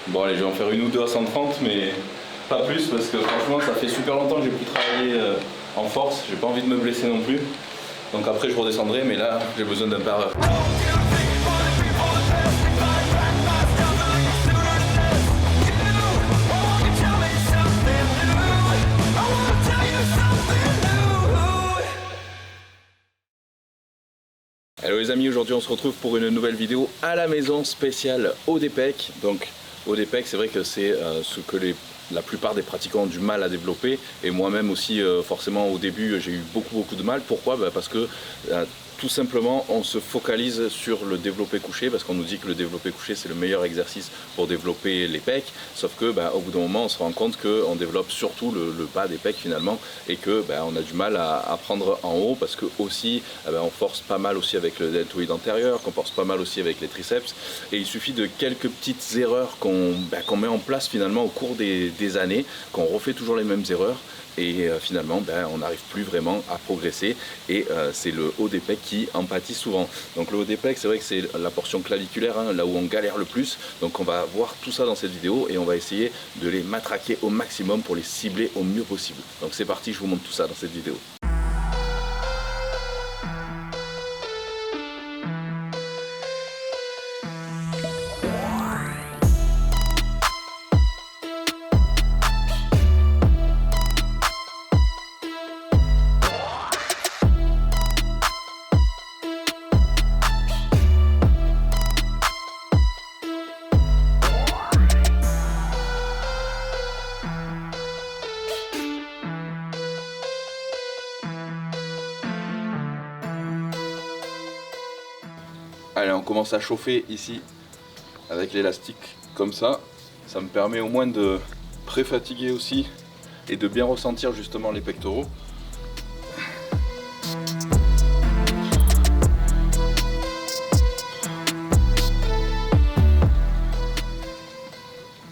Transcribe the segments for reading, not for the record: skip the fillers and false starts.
Bon allez, je vais en faire une ou deux à 130, mais pas plus parce que franchement ça fait super longtemps que j'ai pu travailler en force, j'ai pas envie de me blesser non plus. Donc après je redescendrai, mais là j'ai besoin d'un par heure. Hello les amis, aujourd'hui on se retrouve pour une nouvelle vidéo à la maison spéciale ODPEC. Donc ODPEC, c'est vrai que c'est ce que la plupart des pratiquants ont du mal à développer, et moi-même aussi forcément au début j'ai eu beaucoup de mal. Pourquoi? Parce que tout simplement on se focalise sur le développé couché, parce qu'on nous dit que le développé couché c'est le meilleur exercice pour développer les pecs, sauf que au bout d'un moment on se rend compte qu'on développe surtout le bas des pecs finalement, et que on a du mal à prendre en haut, parce que aussi on force pas mal aussi avec le deltoïde antérieur, qu'on force pas mal aussi avec les triceps, et il suffit de quelques petites erreurs qu'on met en place finalement au cours des années, qu'on refait toujours les mêmes erreurs, et finalement on n'arrive plus vraiment à progresser, et c'est le haut des pecs qui en pâtit souvent. Donc le haut des pecs, c'est vrai que c'est la portion claviculaire, là où on galère le plus. Donc on va voir tout ça dans cette vidéo et on va essayer de les matraquer au maximum pour les cibler au mieux possible. Donc c'est parti, je vous montre tout ça dans cette vidéo. Allez, on commence à chauffer ici avec l'élastique comme ça. Ça me permet au moins de pré-fatiguer aussi et de bien ressentir justement les pectoraux.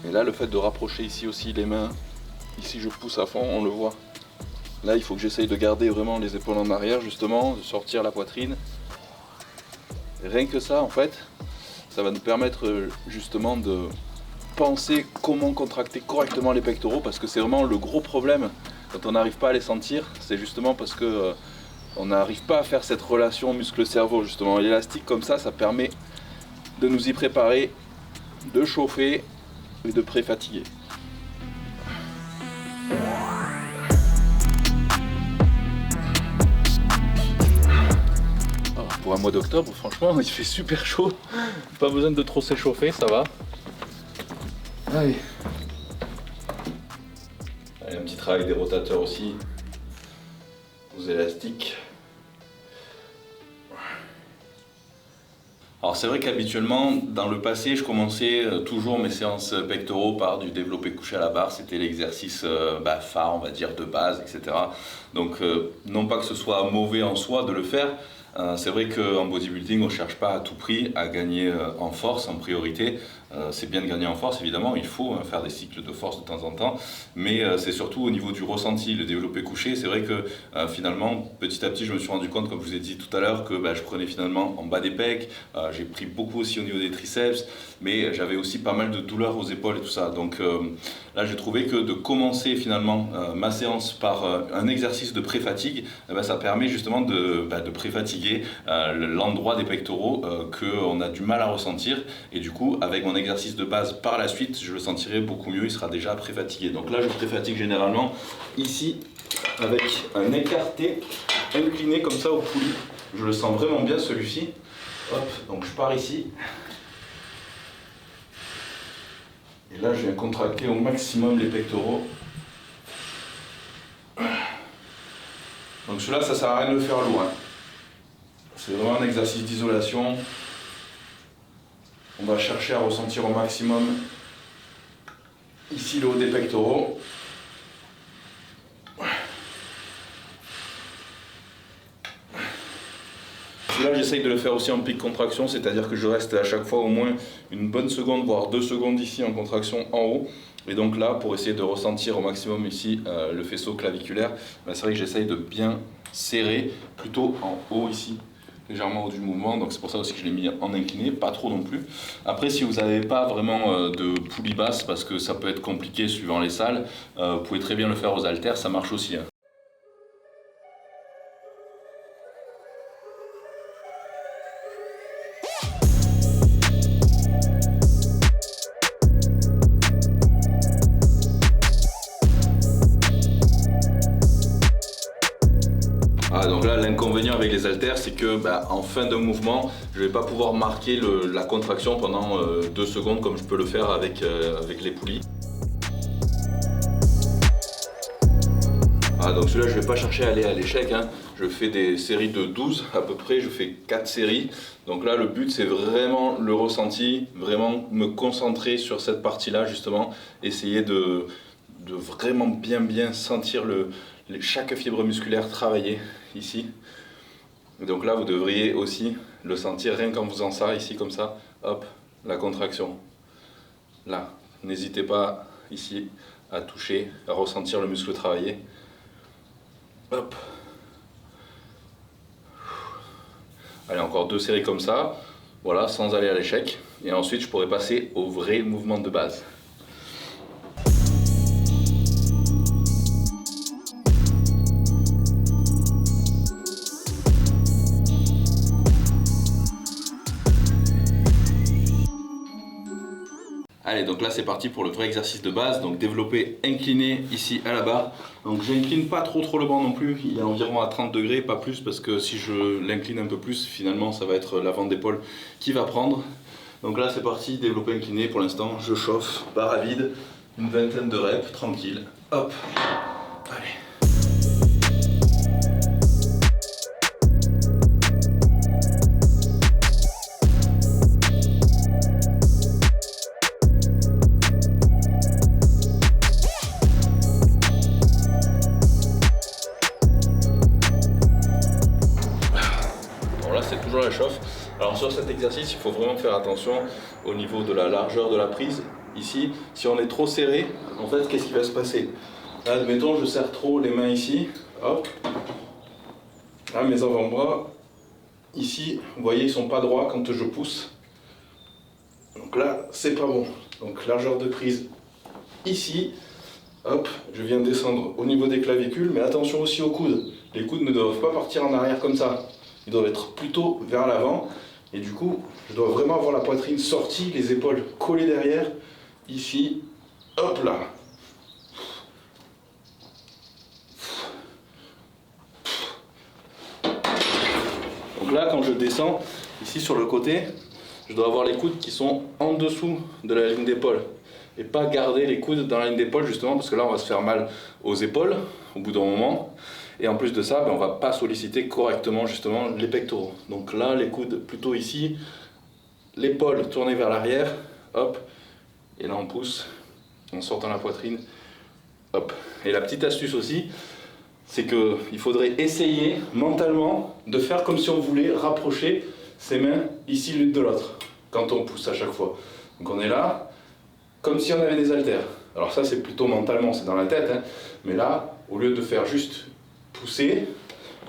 Et là, le fait de rapprocher ici aussi les mains, ici je pousse à fond, on le voit. Là, il faut que j'essaye de garder vraiment les épaules en arrière justement, de sortir la poitrine. Rien que ça, en fait, ça va nous permettre justement de penser comment contracter correctement les pectoraux, parce que c'est vraiment le gros problème quand on n'arrive pas à les sentir. C'est justement parce que on n'arrive pas à faire cette relation muscle-cerveau justement. L'élastique comme ça permet de nous y préparer, de chauffer et de pré-fatiguer. Pour un mois d'octobre, franchement, il fait super chaud. Pas besoin de trop s'échauffer, ça va. Allez. Allez, un petit travail des rotateurs aussi, aux élastiques. Alors c'est vrai qu'habituellement, dans le passé, je commençais toujours mes séances pectoraux par du développé couché à la barre. C'était l'exercice phare, on va dire, de base, etc. Donc non pas que ce soit mauvais en soi de le faire. C'est vrai qu'en bodybuilding, on ne cherche pas à tout prix à gagner en force en priorité. C'est bien de gagner en force, évidemment, il faut faire des cycles de force de temps en temps, mais c'est surtout au niveau du ressenti, le développé couché. C'est vrai que finalement, petit à petit, je me suis rendu compte, comme je vous ai dit tout à l'heure, que je prenais finalement en bas des pecs, j'ai pris beaucoup aussi au niveau des triceps, mais j'avais aussi pas mal de douleurs aux épaules et tout ça. Donc là, j'ai trouvé que de commencer finalement ma séance par un exercice de pré-fatigue, ça permet justement de pré-fatiguer l'endroit des pectoraux qu'on a du mal à ressentir, et du coup, avec mon exercice de base par la suite, je le sentirai beaucoup mieux, il sera déjà pré-fatigué. Donc là, je pré-fatigue généralement ici avec un écarté incliné comme ça au poulie. Je le sens vraiment bien celui-ci. Hop, donc je pars ici. Et là, je viens contracter au maximum les pectoraux. Donc celui-là, ça sert à rien de le faire lourd. C'est vraiment un exercice d'isolation. On va chercher à ressentir au maximum ici le haut des pectoraux. Là, j'essaye de le faire aussi en pic contraction, c'est-à-dire que je reste à chaque fois au moins une bonne seconde, voire 2 secondes ici en contraction en haut. Et donc là, pour essayer de ressentir au maximum ici le faisceau claviculaire, c'est vrai que j'essaye de bien serrer plutôt en haut ici légèrement au-dessus du mouvement, donc c'est pour ça aussi que je l'ai mis en incliné, pas trop non plus. Après, si vous n'avez pas vraiment de poulie basse, parce que ça peut être compliqué suivant les salles, vous pouvez très bien le faire aux haltères, ça marche aussi. Hein. Donc là, l'inconvénient avec les haltères, c'est que en fin de mouvement, je ne vais pas pouvoir marquer la contraction pendant 2 secondes comme je peux le faire avec les poulies. Donc celui-là, je ne vais pas chercher à aller à l'échec. Hein. Je fais des séries de 12 à peu près, je fais 4 séries. Donc là, le but, c'est vraiment le ressenti, vraiment me concentrer sur cette partie-là, justement. Essayer de vraiment bien sentir chaque fibre musculaire travailler ici. Et donc là, vous devriez aussi le sentir rien qu'en faisant ça, ici comme ça, hop, la contraction. Là, n'hésitez pas ici à toucher, à ressentir le muscle travailler. Hop. Allez, encore 2 séries comme ça, voilà, sans aller à l'échec. Et ensuite, je pourrais passer au vrai mouvement de base. Allez, donc là c'est parti pour le vrai exercice de base, donc développer incliné ici à la barre. Donc j'incline pas trop le banc non plus, il est environ à 30 degrés, pas plus, parce que si je l'incline un peu plus, finalement ça va être l'avant d'épaule qui va prendre. Donc là c'est parti, développer incliné pour l'instant, je chauffe, barre à vide, une vingtaine de reps, tranquille, hop, allez. C'est toujours la chauffe. Alors sur cet exercice, il faut vraiment faire attention au niveau de la largeur de la prise. Ici, si on est trop serré, en fait, qu'est-ce qui va se passer? Là, admettons, je serre trop les mains ici, hop. Là, mes avant-bras, ici, vous voyez, ils sont pas droits quand je pousse. Donc là, c'est pas bon. Donc largeur de prise ici, hop, je viens descendre au niveau des clavicules, mais attention aussi aux coudes. Les coudes ne doivent pas partir en arrière comme ça. Ils doivent être plutôt vers l'avant et du coup je dois vraiment avoir la poitrine sortie, les épaules collées derrière, ici, hop là. Donc là quand je descends, ici sur le côté, je dois avoir les coudes qui sont en dessous de la ligne d'épaule et pas garder les coudes dans la ligne d'épaule justement parce que là on va se faire mal aux épaules au bout d'un moment. Et en plus de ça, on ne va pas solliciter correctement justement les pectoraux. Donc là, les coudes plutôt ici, l'épaule tournée vers l'arrière, hop, et là on pousse en sortant la poitrine, hop. Et la petite astuce aussi, c'est qu'il faudrait essayer mentalement de faire comme si on voulait rapprocher ses mains ici l'une de l'autre, quand on pousse à chaque fois. Donc on est là, comme si on avait des haltères. Alors ça c'est plutôt mentalement, c'est dans la tête, hein. Mais là, au lieu de faire juste pousser,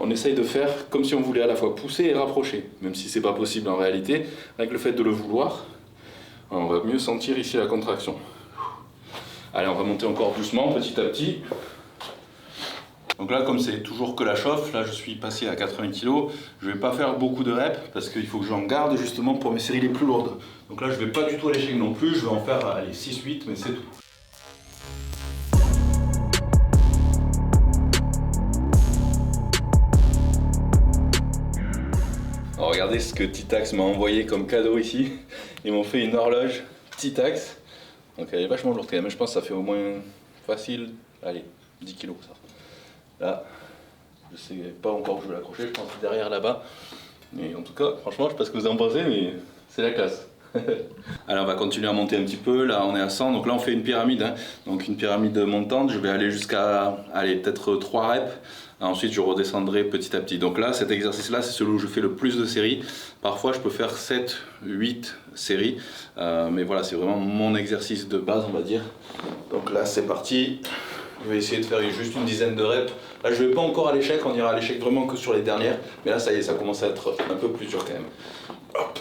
on essaye de faire comme si on voulait à la fois pousser et rapprocher, même si c'est pas possible en réalité. Avec le fait de le vouloir, on va mieux sentir ici la contraction. Allez, on va monter encore doucement, petit à petit. Donc là, comme c'est toujours que la chauffe, là je suis passé à 80 kg, je vais pas faire beaucoup de reps parce qu'il faut que j'en garde justement pour mes séries les plus lourdes. Donc là, je vais pas du tout à l'échec non plus, je vais en faire allez, 6-8, mais c'est tout. Alors regardez ce que Titax m'a envoyé comme cadeau ici. Ils m'ont fait une horloge Titax. Donc elle est vachement lourde quand même, je pense que ça fait au moins facile, allez, 10 kg ça. Là, je sais pas encore où je vais l'accrocher, je pense que derrière là-bas. Mais en tout cas, franchement, je sais pas ce que vous en pensez, mais c'est la classe. Alors on va continuer à monter un petit peu, là on est à 100, donc là on fait une pyramide, hein. Donc une pyramide montante, je vais aller jusqu'à, allez, peut-être 3 reps. Ensuite je redescendrai petit à petit. Donc là cet exercice là c'est celui où je fais le plus de séries. Parfois je peux faire 7, 8 séries. Mais voilà, c'est vraiment mon exercice de base on va dire. Donc là c'est parti. Je vais essayer de faire juste une dizaine de reps. Là, je vais pas encore à l'échec, on ira à l'échec vraiment que sur les dernières. Mais là, ça y est, ça commence à être un peu plus dur quand même. Hop.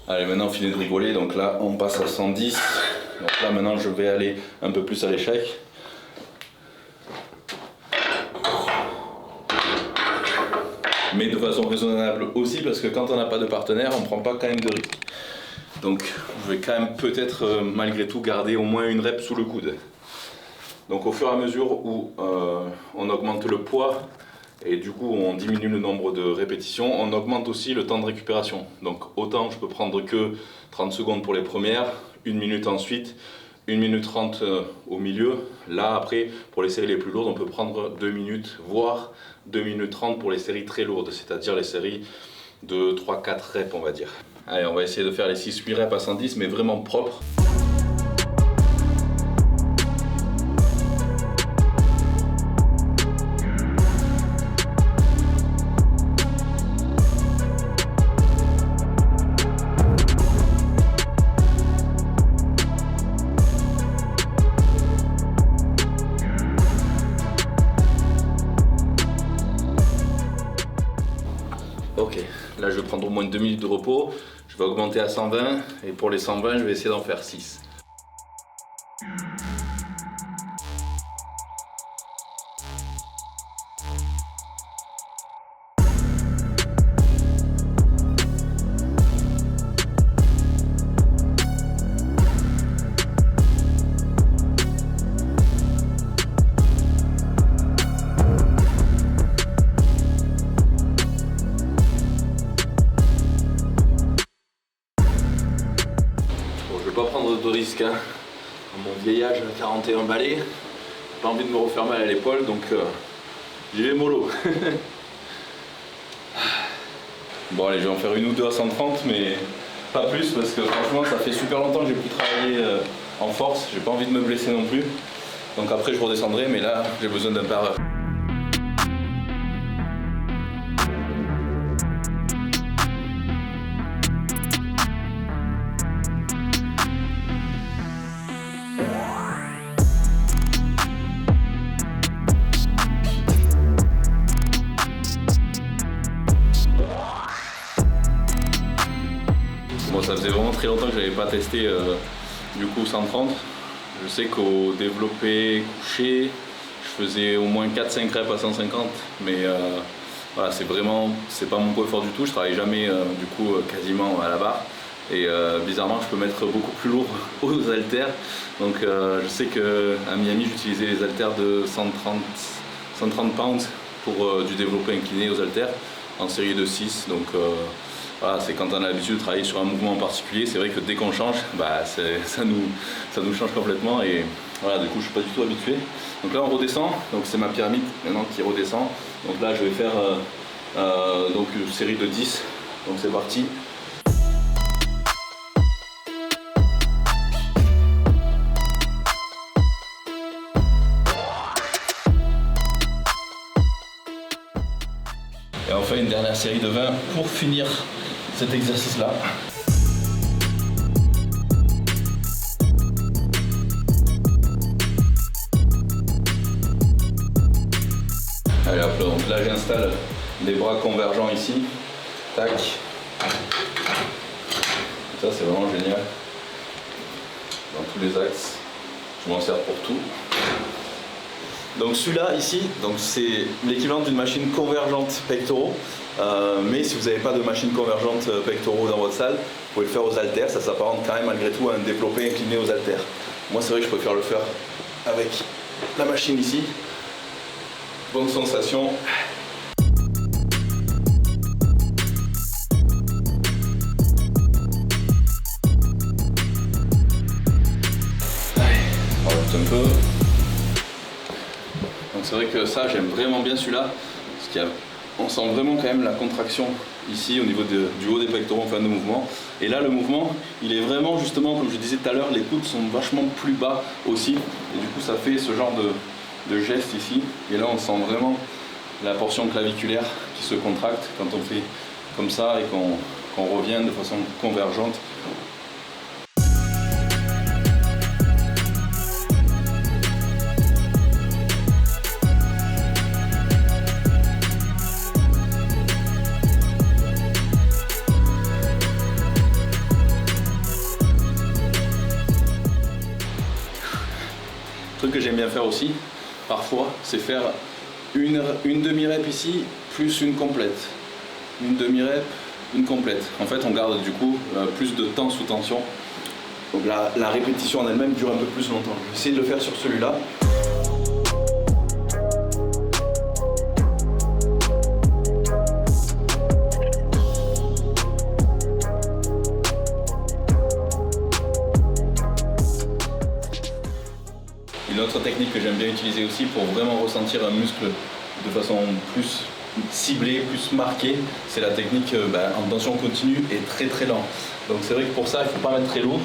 Allez, maintenant fini de rigoler, donc là on passe à 110. Donc là maintenant je vais aller un peu plus à l'échec. Mais de façon raisonnable aussi, parce que quand on n'a pas de partenaire, on ne prend pas quand même de risques. Donc je vais quand même peut-être malgré tout garder au moins une rep sous le coude. Donc au fur et à mesure où on augmente le poids, et du coup on diminue le nombre de répétitions, on augmente aussi le temps de récupération. Donc autant je peux prendre que 30 secondes pour les premières, 1 minute ensuite, 1 minute 30 au milieu. Là après, pour les séries les plus lourdes, on peut prendre 2 minutes, voire 2 minutes 30 pour les séries très lourdes, c'est-à-dire les séries de 3-4 reps on va dire. Allez, on va essayer de faire les 6-8 reps à 110 mais vraiment propres. Ok, là je vais prendre au moins 2 minutes de repos, je vais augmenter à 120 et pour les 120 je vais essayer d'en faire 6. Pas prendre de risque hein. À mon vieil âge, 41 balais, j'ai pas envie de me refaire mal à l'épaule donc j'y vais mollo. Bon allez, je vais en faire une ou deux à 130 mais pas plus parce que franchement ça fait super longtemps que j'ai pu travailler en force, j'ai pas envie de me blesser non plus. Donc après je redescendrai mais là j'ai besoin d'un par heure. Bon, ça faisait vraiment très longtemps que je n'avais pas testé du coup 130. Je sais qu'au développé couché, je faisais au moins 4-5 reps à 150, mais voilà, c'est pas mon point fort du tout. Je travaille jamais du coup quasiment à la barre. Et bizarrement, je peux mettre beaucoup plus lourd aux haltères. Donc je sais qu'à Miami, j'utilisais les haltères de 130 pounds pour du développé incliné aux haltères en série de 6. Donc voilà, c'est quand on a l'habitude de travailler sur un mouvement en particulier, c'est vrai que dès qu'on change, bah, ça nous change complètement et voilà, du coup je suis pas du tout habitué. Donc là on redescend, donc c'est ma pyramide maintenant qui redescend. Donc là je vais faire donc une série de 10, donc c'est parti. Et on fait une dernière série de 20 pour finir cet exercice-là. Allez hop, donc là j'installe les bras convergents ici. Tac. Ça c'est vraiment génial. Dans tous les axes. Je m'en sers pour tout. Donc celui-là ici, c'est l'équivalent d'une machine convergente pectoraux. Mais si vous n'avez pas de machine convergente pectoraux dans votre salle, vous pouvez le faire aux haltères. Ça s'apparente quand même malgré tout à un développé incliné aux haltères. Moi c'est vrai que je préfère le faire avec la machine ici. Bonne sensation. Allez, on rajoute un peu. Donc c'est vrai que ça j'aime vraiment bien celui-là, parce qu'on sent vraiment quand même la contraction ici au niveau du haut des pectoraux en fin de mouvement. Et là le mouvement il est vraiment justement comme je disais tout à l'heure, les coudes sont vachement plus bas aussi et du coup ça fait ce genre de geste ici et là on sent vraiment la portion claviculaire qui se contracte quand on fait comme ça et qu'on revient de façon convergente. Un truc que j'aime bien faire aussi, parfois, c'est faire une demi-rep ici, plus une complète. Une demi-rep, une complète. En fait, on garde du coup plus de temps sous tension. Donc la répétition en elle-même dure un peu plus longtemps. Je vais essayer de le faire sur celui-là. Une autre technique que j'aime bien utiliser aussi pour vraiment ressentir un muscle de façon plus ciblée, plus marquée, c'est la technique en tension continue et très très lent. Donc c'est vrai que pour ça il ne faut pas mettre très lourd.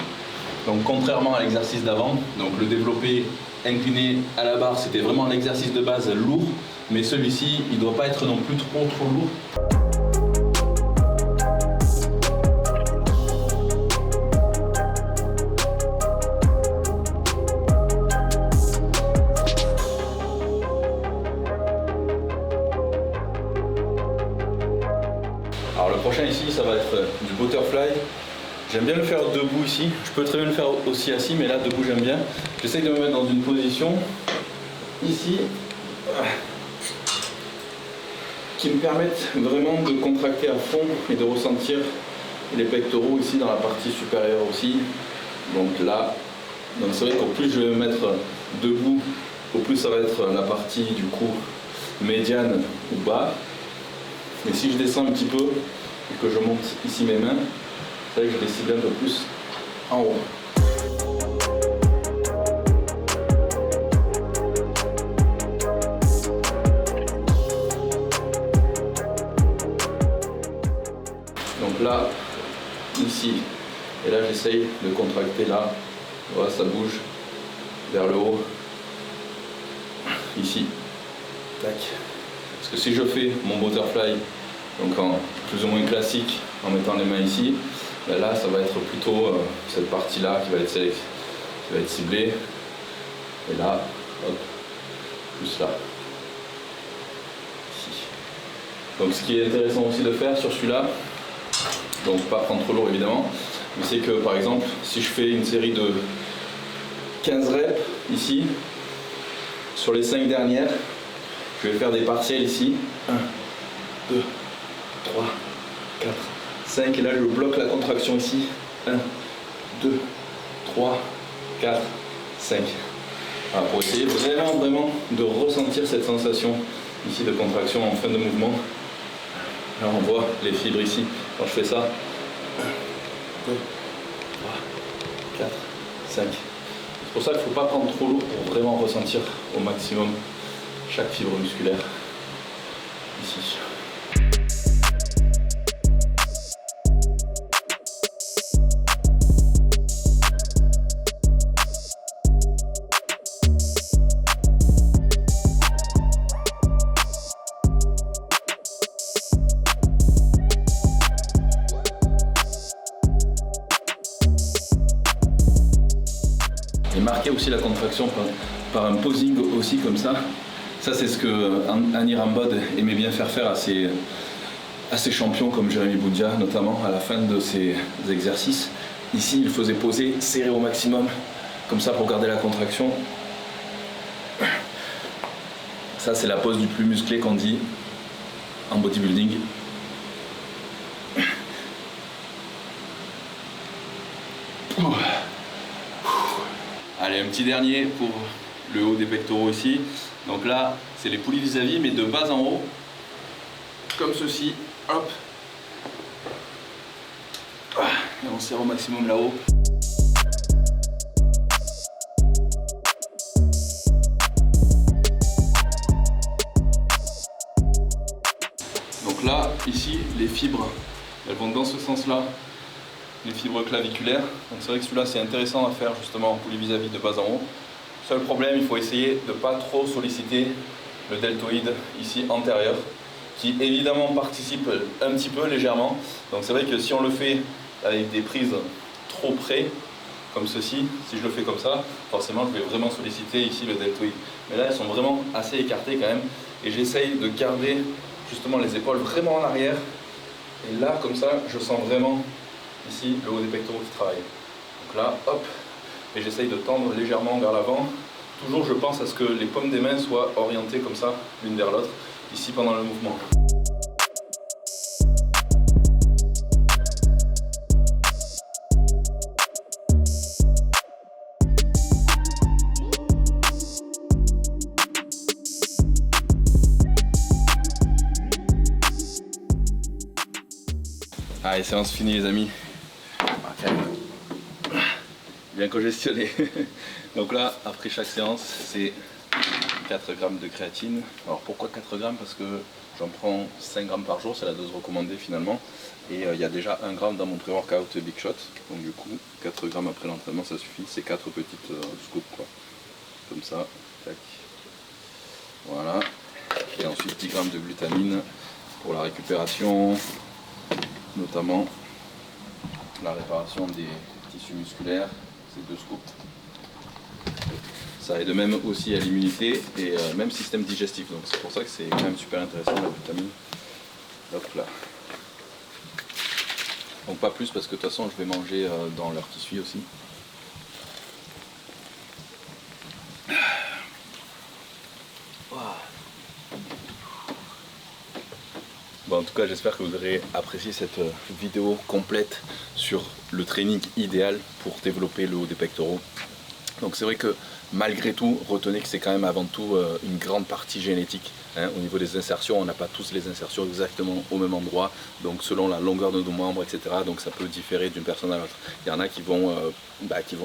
Donc contrairement à l'exercice d'avant, donc le développé incliné à la barre c'était vraiment un exercice de base lourd, mais celui-ci il ne doit pas être non plus trop lourd. Alors le prochain ici, ça va être du butterfly. J'aime bien le faire debout ici. Je peux très bien le faire aussi assis, mais là debout j'aime bien. J'essaye de me mettre dans une position ici qui me permette vraiment de contracter à fond et de ressentir les pectoraux ici dans la partie supérieure aussi. Donc là, c'est vrai qu'au plus je vais me mettre debout, au plus ça va être la partie du coup médiane ou bas. Mais si je descends un petit peu et que je monte ici mes mains, c'est vrai que je décide un peu plus en haut. Donc là, ici, et là j'essaye de contracter là, voilà, ça bouge vers le haut, ici, tac. Parce que si je fais mon butterfly, donc en plus ou moins classique, en mettant les mains ici, là ça va être plutôt cette partie-là qui va être ciblée. Et là, hop, plus là. Ici. Donc ce qui est intéressant aussi de faire sur celui-là, donc pas prendre trop lourd évidemment, mais c'est que par exemple, si je fais une série de 15 reps ici, sur les 5 dernières, je vais faire des partiels ici. 1, 2, 3, 4, 5. Et là, je bloque la contraction ici. 1, 2, 3, 4, 5. Voilà, pour essayer vraiment de ressentir cette sensation ici de contraction en fin de mouvement. Là, on voit les fibres ici. Quand je fais ça, 1, 2, 3, 4, 5. C'est pour ça qu'il ne faut pas prendre trop lourd pour vraiment ressentir au maximum chaque fibre musculaire ici. Et marquer aussi la contraction par un posing aussi comme ça. Ça, c'est ce que Annie Rambod aimait bien faire à ses champions comme Jérémy Boudia, notamment à la fin de ses exercices. Ici, il faisait poser, serrer au maximum, comme ça pour garder la contraction. Ça, c'est la pose du plus musclé qu'on dit en bodybuilding. Allez, un petit dernier pour le haut des pectoraux ici. Donc là, c'est les poulies vis-à-vis, mais de bas en haut, comme ceci. Hop. Et on serre au maximum là-haut. Donc là, ici les fibres, elles vont dans ce sens-là, les fibres claviculaires. Donc c'est vrai que celui-là c'est intéressant à faire justement en poulie vis-à-vis de bas en haut. Seul problème, il faut essayer de ne pas trop solliciter le deltoïde ici antérieur, qui évidemment participe un petit peu légèrement. Donc c'est vrai que si on le fait avec des prises trop près, comme ceci, si je le fais comme ça, forcément je vais vraiment solliciter ici le deltoïde. Mais là elles sont vraiment assez écartées quand même, et j'essaye de garder justement les épaules vraiment en arrière, et là comme ça je sens vraiment ici le haut des pectoraux qui travaille. Donc là, hop, et j'essaye de tendre légèrement vers l'avant. Toujours je pense à ce que les paumes des mains soient orientées comme ça, l'une vers l'autre, ici pendant le mouvement. Allez, séance finie les amis. Bien congestionné. Donc là, après chaque séance, c'est 4 grammes de créatine. Alors pourquoi 4 grammes? Parce que j'en prends 5 grammes par jour, c'est la dose recommandée finalement. Et il y a déjà 1 gramme dans mon pré-workout Big Shot. Donc du coup, 4 grammes après l'entraînement, ça suffit. C'est 4 petites scoops quoi. Comme ça, tac. Voilà. Et ensuite 10 grammes de glutamine pour la récupération, notamment la réparation des tissus musculaires, c'est 2 scoops. Ça aide même aussi à l'immunité et même système digestif, donc c'est pour ça que c'est quand même super intéressant la vitamine. Hop là. Donc pas plus parce que de toute façon je vais manger dans l'heure qui suit aussi. Bon, en tout cas j'espère que vous aurez apprécié cette vidéo complète sur le training idéal pour développer le haut des pectoraux. Donc c'est vrai que malgré tout, retenez que c'est quand même avant tout une grande partie génétique. Hein. Au niveau des insertions, on n'a pas tous les insertions exactement au même endroit, donc selon la longueur de nos membres, etc. Donc ça peut différer d'une personne à l'autre. Il y en a qui vont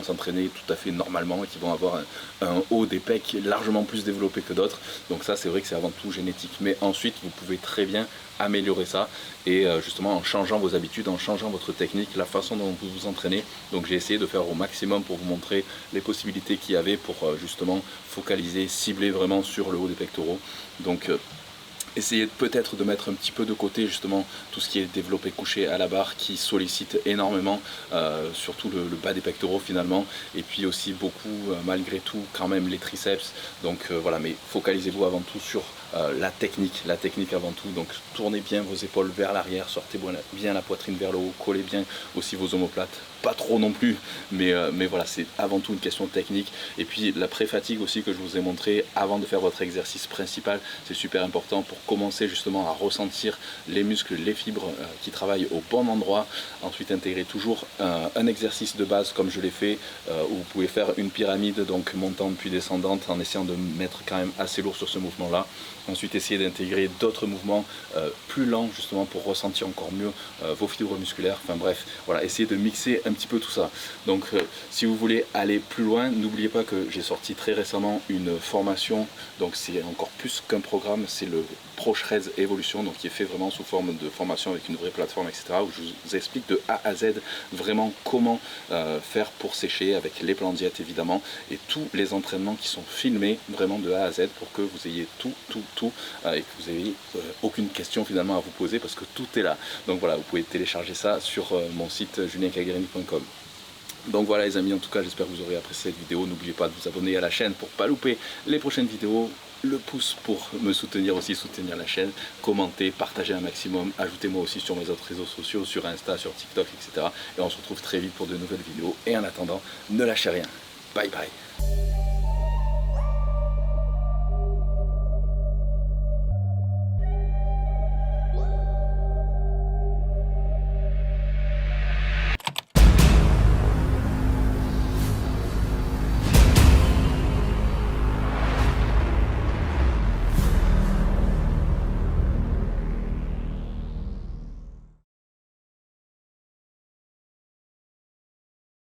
s'entraîner tout à fait normalement et qui vont avoir un haut des pecs largement plus développé que d'autres. Donc ça c'est vrai que c'est avant tout génétique. Mais ensuite vous pouvez très bien améliorer ça et justement en changeant vos habitudes, en changeant votre technique, la façon dont vous vous entraînez. Donc j'ai essayé de faire au maximum pour vous montrer les possibilités qu'il y avait pour justement focaliser, cibler vraiment sur le haut des pectoraux. Donc essayez peut-être de mettre un petit peu de côté justement tout ce qui est développé couché à la barre qui sollicite énormément, surtout le bas des pectoraux finalement, et puis aussi beaucoup malgré tout quand même les triceps. Donc voilà, mais focalisez-vous avant tout sur la technique avant tout. Donc tournez bien vos épaules vers l'arrière, sortez bien la poitrine vers le haut, collez bien aussi vos omoplates, pas trop non plus, mais voilà, c'est avant tout une question de technique. Et puis la pré-fatigue aussi que je vous ai montré avant de faire votre exercice principal, c'est super important pour commencer justement à ressentir les muscles, les fibres qui travaillent au bon endroit. Ensuite intégrer toujours un exercice de base comme je l'ai fait, où vous pouvez faire une pyramide, donc montante puis descendante, en essayant de mettre quand même assez lourd sur ce mouvement là. Ensuite essayer d'intégrer d'autres mouvements plus lents justement pour ressentir encore mieux vos fibres musculaires. Enfin bref, voilà, essayez de mixer un petit peu tout ça. Donc si vous voulez aller plus loin, n'oubliez pas que j'ai sorti très récemment une formation, donc c'est encore plus qu'un programme, c'est le ProShreds Evolution, donc qui est fait vraiment sous forme de formation avec une vraie plateforme, etc. où je vous explique de A à Z vraiment comment faire pour sécher avec les plans de diète évidemment et tous les entraînements qui sont filmés vraiment de A à Z pour que vous ayez tout et que vous ayez aucune question finalement à vous poser parce que tout est là. Donc voilà, vous pouvez télécharger ça sur mon site juliencagliarini.com. Donc voilà les amis, en tout cas j'espère que vous aurez apprécié cette vidéo. N'oubliez pas de vous abonner à la chaîne pour ne pas louper les prochaines vidéos. Le pouce pour me soutenir aussi, soutenir la chaîne, commentez, partagez un maximum, ajoutez-moi aussi sur mes autres réseaux sociaux, sur Insta, sur TikTok, etc. Et on se retrouve très vite pour de nouvelles vidéos. Et en attendant, ne lâchez rien. Bye bye.